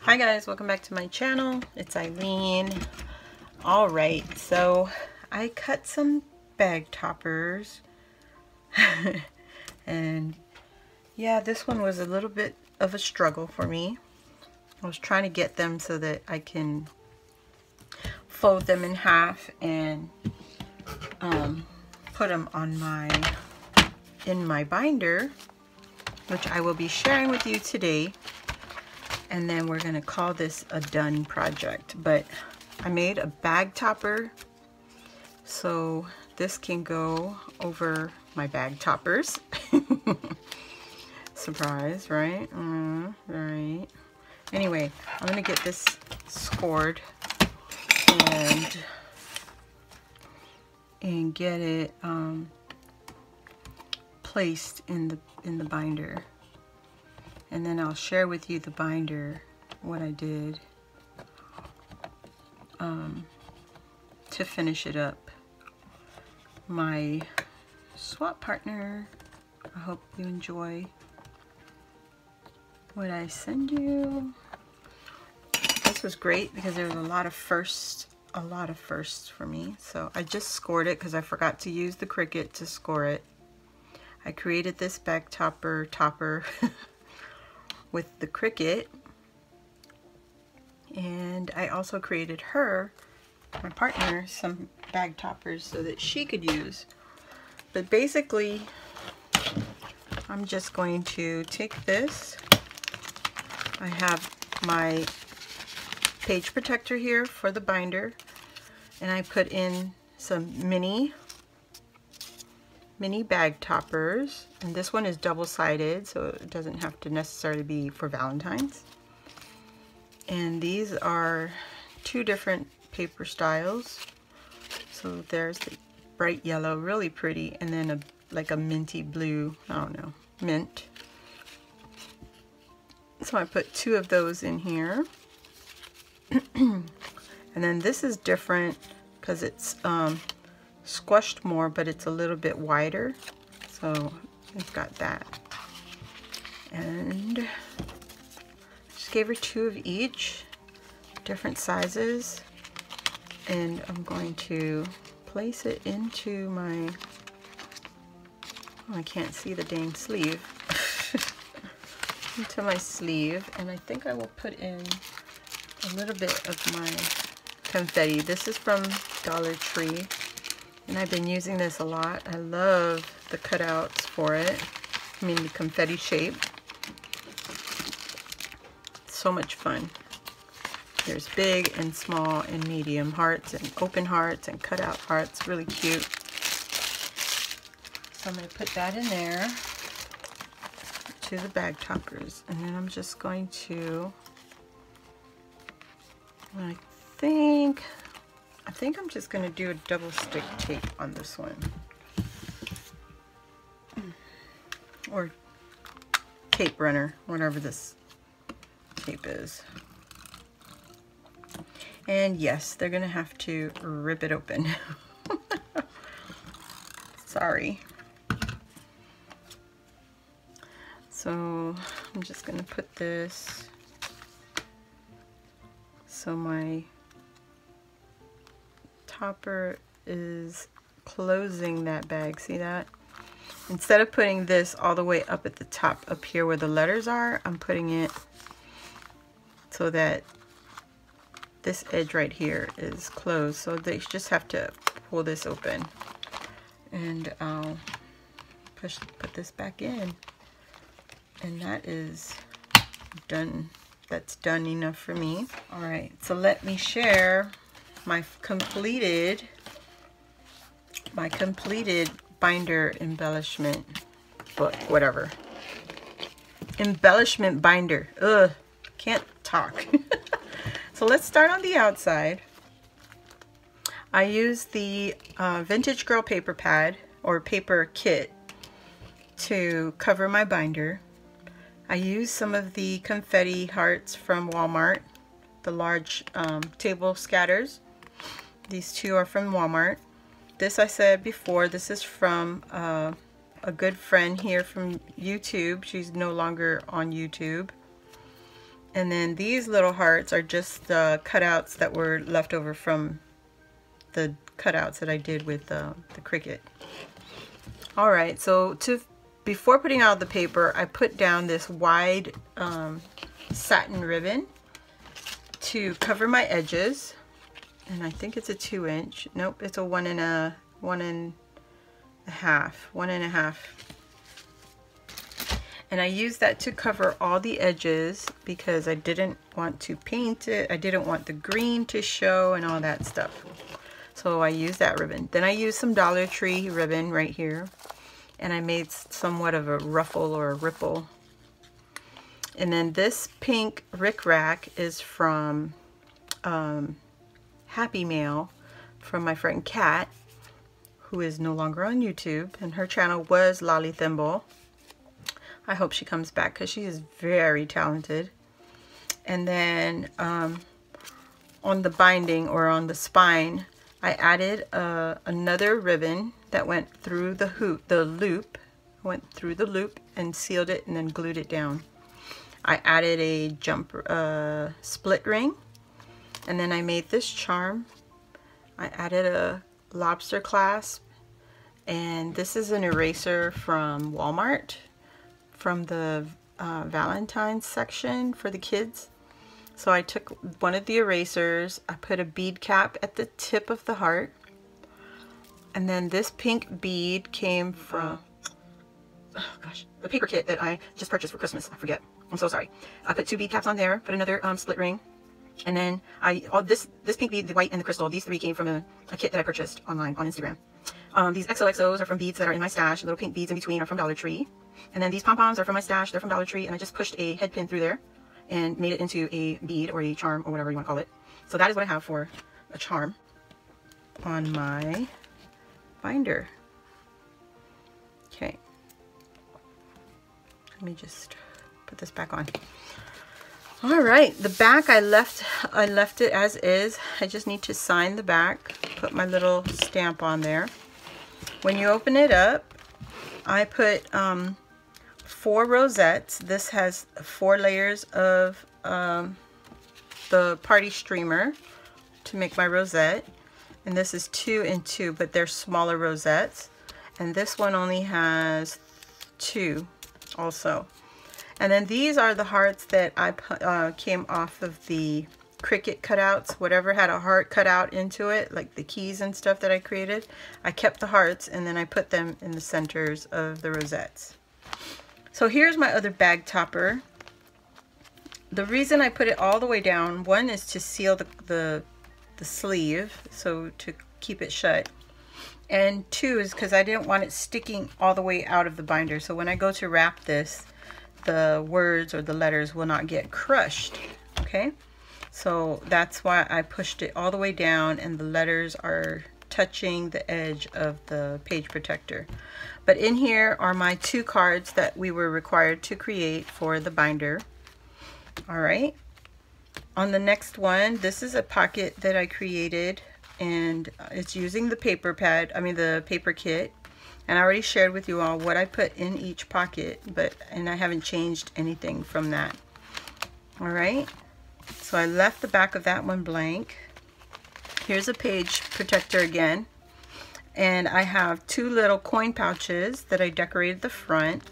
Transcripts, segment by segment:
Hi guys, welcome back to my channel. It's Eileen. Alright, so I cut some bag toppers and yeah, this one was a little bit of a struggle for me. I was trying to get them so that I can fold them in half and put them on in my binder, which I will be sharing with you today. And then we're gonna call this a done project. But I made a bag topper, so this can go over my bag toppers. Surprise, right? Right. Anyway, I'm gonna get this scored and get it placed in the binder. And then I'll share with you the binder, what I did to finish it up. My swap partner, I hope you enjoy what I send you. This was great because there was a lot of firsts for me. So I just scored it because I forgot to use the Cricut to score it. I created this bag topper with the Cricut, and I also created my partner, some bag toppers so that she could use. But basically, I'm just going to take this. I have my page protector here for the binder, and I put in some mini bag toppers, and this one is double-sided, so it doesn't have to necessarily be for Valentine's. And these are two different paper styles. So there's the bright yellow, really pretty, and then like a minty blue, I don't know, mint. So I put two of those in here. And then this is different because it's squished more, but it's a little bit wider, so I've got that. And just gave her two of each, different sizes, and I'm going to place it into my, I can't see the dang sleeve, into my sleeve. And I think I will put in a little bit of my confetti. This is from Dollar Tree, and I've been using this a lot. I love the cutouts for it. I mean, the confetti shape. So much fun. There's big and small and medium hearts and open hearts and cutout hearts. Really cute. So I'm going to put that in there to the bag toppers. And then I'm just going to, I think I'm just going to do a double stick tape on this one, or tape runner, whatever this tape is. And yes, they're going to have to rip it open. Sorry. So I'm just going to put this so my topper is closing that bag. See that? Instead of putting this all the way up at the top up here where the letters are, I'm putting it so that this edge right here is closed. So they just have to pull this open, and I'll put this back in, and that is done. That's done enough for me. All right, so let me share my completed binder embellishment book, whatever. Embellishment binder. Ugh, can't talk. So let's start on the outside. I used the Vintage Girl paper pad or paper kit to cover my binder. I used some of the confetti hearts from Walmart, the large table scatters. These two are from Walmart. This, I said before, this is from a good friend here from YouTube. She's no longer on YouTube. And then these little hearts are just the cutouts that were left over from the cutouts that I did with the Cricut. All right, so before putting out the paper, I put down this wide satin ribbon to cover my edges, and I think it's a 2-inch. Nope, it's a 1.5. And I used that to cover all the edges because I didn't want to paint it. I didn't want the green to show and all that stuff. So I used that ribbon. Then I used some Dollar Tree ribbon right here. And I made somewhat of a ruffle or a ripple. And then this pink rickrack is from Happy Mail from my friend Kat, who is no longer on YouTube. And her channel was Lolly Thimble. I hope she comes back because she is very talented. And then on the binding or on the spine, I added another ribbon that went through the loop, went through the loop and sealed it and then glued it down. I added a split ring, and then I made this charm. I added a lobster clasp, and this is an eraser from Walmart, from the Valentine section for the kids. So I took one of the erasers, I put a bead cap at the tip of the heart, and then this pink bead came from, oh gosh, the paper kit that I just purchased for Christmas. I forget. I'm so sorry. I put 2 bead caps on there, put another split ring, and then this pink bead, the white, and the crystal, these 3 came from a kit that I purchased online on Instagram. These XOXOs are from beads that are in my stash. The little pink beads in between are from Dollar Tree. And then these pom-poms are from my stash. They're from Dollar Tree, and I just pushed a head pin through there and made it into a bead or a charm or whatever you want to call it. So that is what I have for a charm on my binder. Okay. Let me just put this back on. All right, the back I left it as is. I just need to sign the back, put my little stamp on there. When you open it up, I put 4 rosettes. This has 4 layers of the party streamer to make my rosette, and this is 2 and 2, but they're smaller rosettes, and this one only has 2 also. And then these are the hearts that I came off of the Cricut cutouts. Whatever had a heart cut out into it, like the keys and stuff that I created, I kept the hearts and then I put them in the centers of the rosettes. So here's my other bag topper. The reason I put it all the way down, one is to seal the sleeve, so to keep it shut. And 2 is because I didn't want it sticking all the way out of the binder. So when I go to wrap this, the words or the letters will not get crushed. Okay, so that's why I pushed it all the way down, and the letters are touching the edge of the page protector. But in here are my 2 cards that we were required to create for the binder. All right, on the next one, this is a pocket that I created, and it's using the paper pad, the paper kit. And I already shared with you all what I put in each pocket, and I haven't changed anything from that. All right, so I left the back of that one blank. Here's a page protector again, and I have 2 little coin pouches that I decorated the front,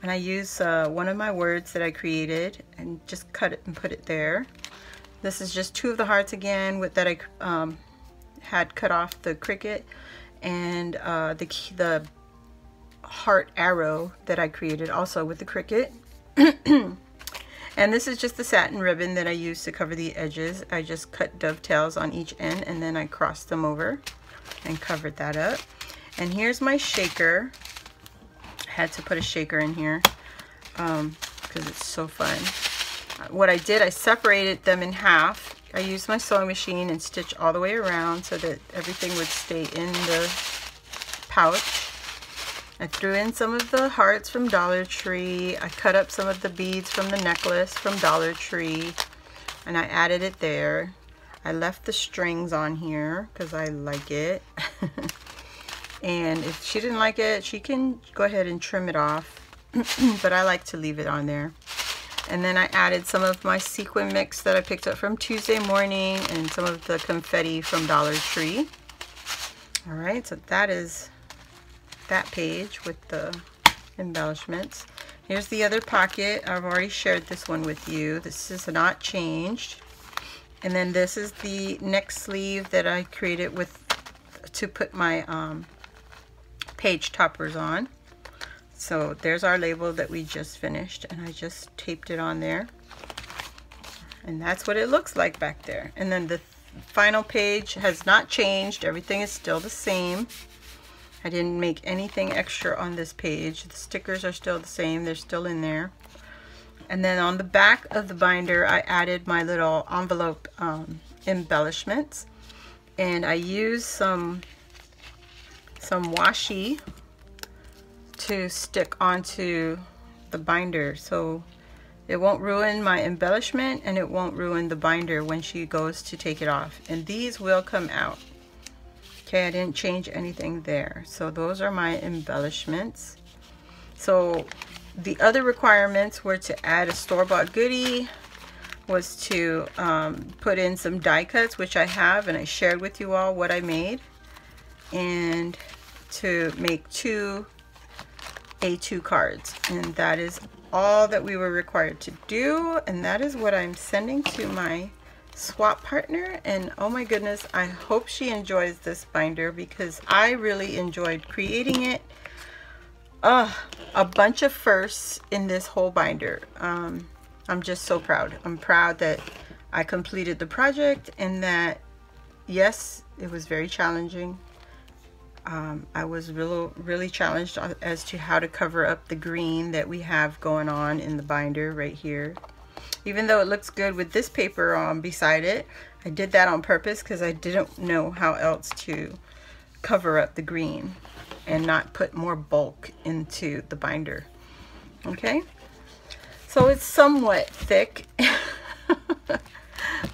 and I use one of my words that I created and just cut it and put it there. This is just 2 of the hearts again that I had cut off the Cricut, and the heart arrow that I created also with the Cricut. And this is just the satin ribbon that I used to cover the edges. I just cut dovetails on each end and then I crossed them over and covered that up. And here's my shaker. I had to put a shaker in here because it's so fun. What I did, I separated them in half. I used my sewing machine and stitched all the way around so that everything would stay in the pouch. I threw in some of the hearts from Dollar Tree. I cut up some of the beads from the necklace from Dollar Tree, and I added it there. I left the strings on here because I like it. And if she didn't like it, she can go ahead and trim it off. But I like to leave it on there. And then I added some of my sequin mix that I picked up from Tuesday morning and some of the confetti from Dollar Tree. All right, so that is that page with the embellishments. Here's the other pocket. I've already shared this one with you. This is not changed. And then this is the neck sleeve that I created with to put my page toppers on. So there's our label that we just finished, and I just taped it on there. And that's what it looks like back there. And then the final page has not changed. Everything is still the same. I didn't make anything extra on this page. The stickers are still the same. They're still in there. And then on the back of the binder, I added my little envelope embellishments. And I used some washi to stick onto the binder, so it won't ruin my embellishment and it won't ruin the binder when she goes to take it off. And these will come out. Okay, I didn't change anything there. So those are my embellishments. So the other requirements were to add a store-bought goodie, was to put in some die cuts, which I have, and I shared with you all what I made, and to make 2 A2 cards. And that is all that we were required to do, and that is what I'm sending to my swap partner. And oh my goodness, I hope she enjoys this binder because I really enjoyed creating it. A bunch of firsts in this whole binder. I'm just so proud. I'm proud that I completed the project, and that, yes, it was very challenging. I was really challenged as to how to cover up the green that we have going on in the binder right here. Even though it looks good with this paper beside it, I did that on purpose because I didn't know how else to cover up the green and not put more bulk into the binder. Okay, so it's somewhat thick.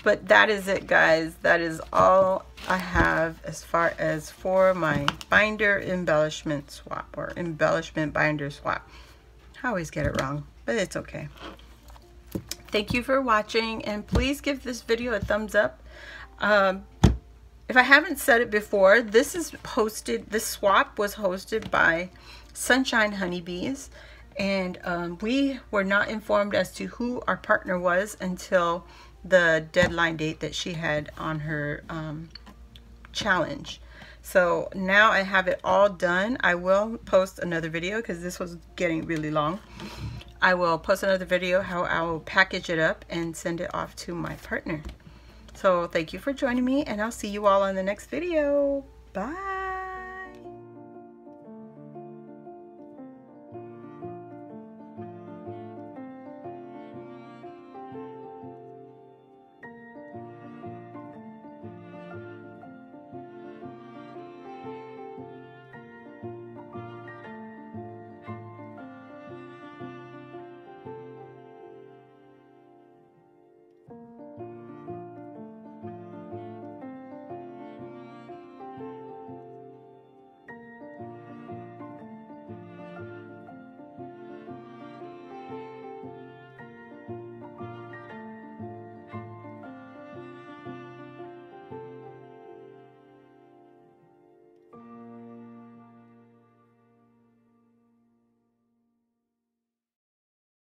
But that is it, guys. That is all I have as far as for my binder embellishment swap, or embellishment binder swap. I always get it wrong, but it's okay. Thank you for watching, and please give this video a thumbs up. If I haven't said it before, this swap was hosted by Sunshine Honeybees, and we were not informed as to who our partner was until the deadline date that she had on her challenge. So now I have it all done. I will post another video because this was getting really long. I will post another video how I will package it up and send it off to my partner. So thank you for joining me, and I'll see you all on the next video. Bye.